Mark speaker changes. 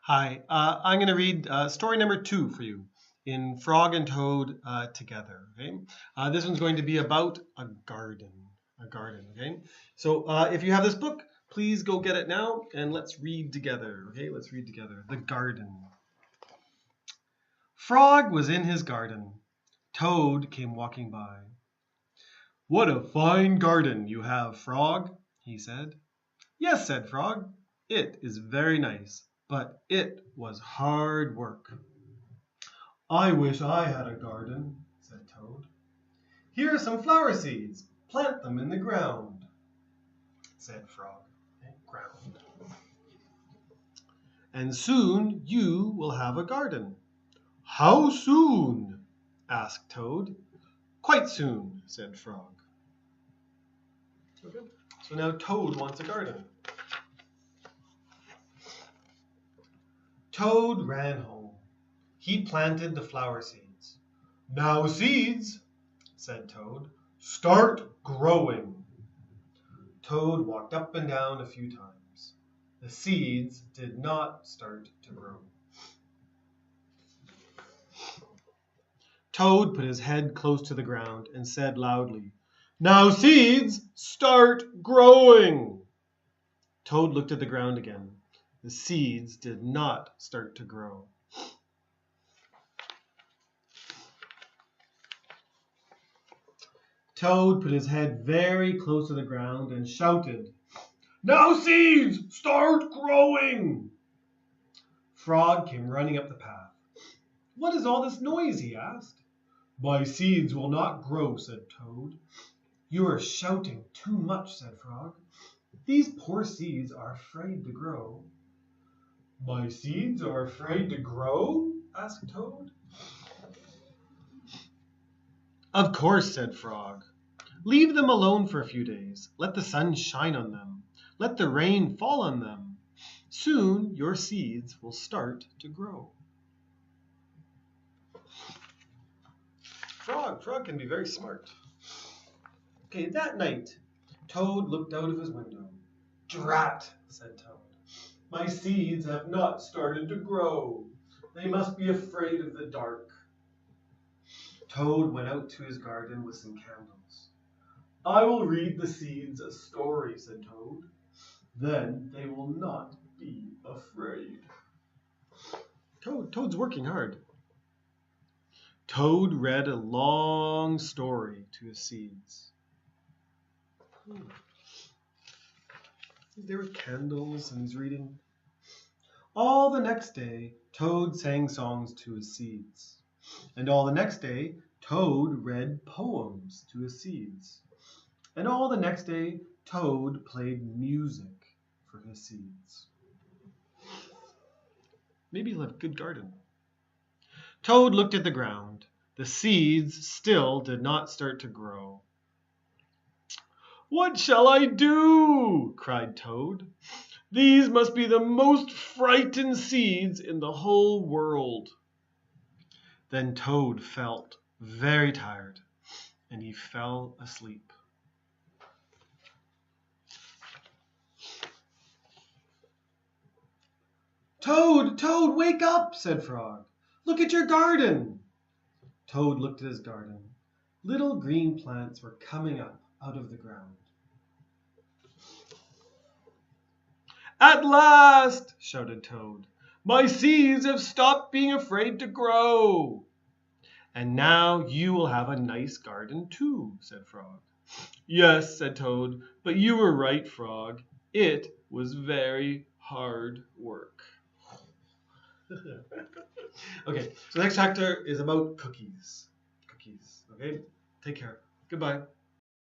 Speaker 1: Hi, I'm going to read story number 2 for you in Frog and Toad Together. Okay, this one's going to be about a garden. A garden. Okay, so if you have this book, please go get it now and let's read together. Okay, let's read together. The garden. Frog was in his garden. Toad came walking by. "What a fine garden you have, Frog," he said. "Yes," said Frog, "it is very nice, but it was hard work." "I wish I had a garden," said Toad. "Here are some flower seeds. Plant them in the ground," said Frog. Ground. "And soon you will have a garden." "How soon?" asked Toad. "Quite soon," said Frog. Okay. So now Toad wants a garden. Toad ran home. He planted the flower seeds. "Now, seeds," said Toad, "start growing." Toad walked up and down a few times. The seeds did not start to grow. Toad put his head close to the ground and said loudly, "Now, seeds, start growing." Toad looked at the ground again. The seeds did not start to grow. Toad put his head very close to the ground and shouted, "Now, seeds, start growing." Frog came running up the path. "What is all this noise?" he asked. "My seeds will not grow," said Toad. "You are shouting too much," said Frog. "These poor seeds are afraid to grow." "My seeds are afraid to grow?" asked Toad. "Of course," said Frog. "Leave them alone for a few days. Let the sun shine on them. Let the rain fall on them. Soon your seeds will start to grow." Frog can be very smart. Okay, that night, Toad looked out of his window. "Drat," said Toad. "My seeds have not started to grow. They must be afraid of the dark." Toad went out to his garden with some candles. "I will read the seeds a story," said Toad. "Then they will not be afraid." Toad's working hard. Toad read a long story to his seeds. There were candles and he's reading. All the next day, Toad sang songs to his seeds. And all the next day, Toad read poems to his seeds. And all the next day, Toad played music for his seeds. Maybe he'll have a good garden. Toad looked at the ground. The seeds still did not start to grow. "What shall I do?" cried Toad. "These must be the most frightened seeds in the whole world." Then Toad felt very tired, and he fell asleep. "Toad, Toad, wake up!" said Frog. "Look at your garden." Toad looked at his garden. Little green plants were coming up out of the ground. "At last!" shouted Toad. "My seeds have stopped being afraid to grow." "And now you will have a nice garden too," said Frog. "Yes," said Toad, "but you were right, Frog. It was very hard work." Okay, so the next chapter is about cookies. Okay, take care. Goodbye.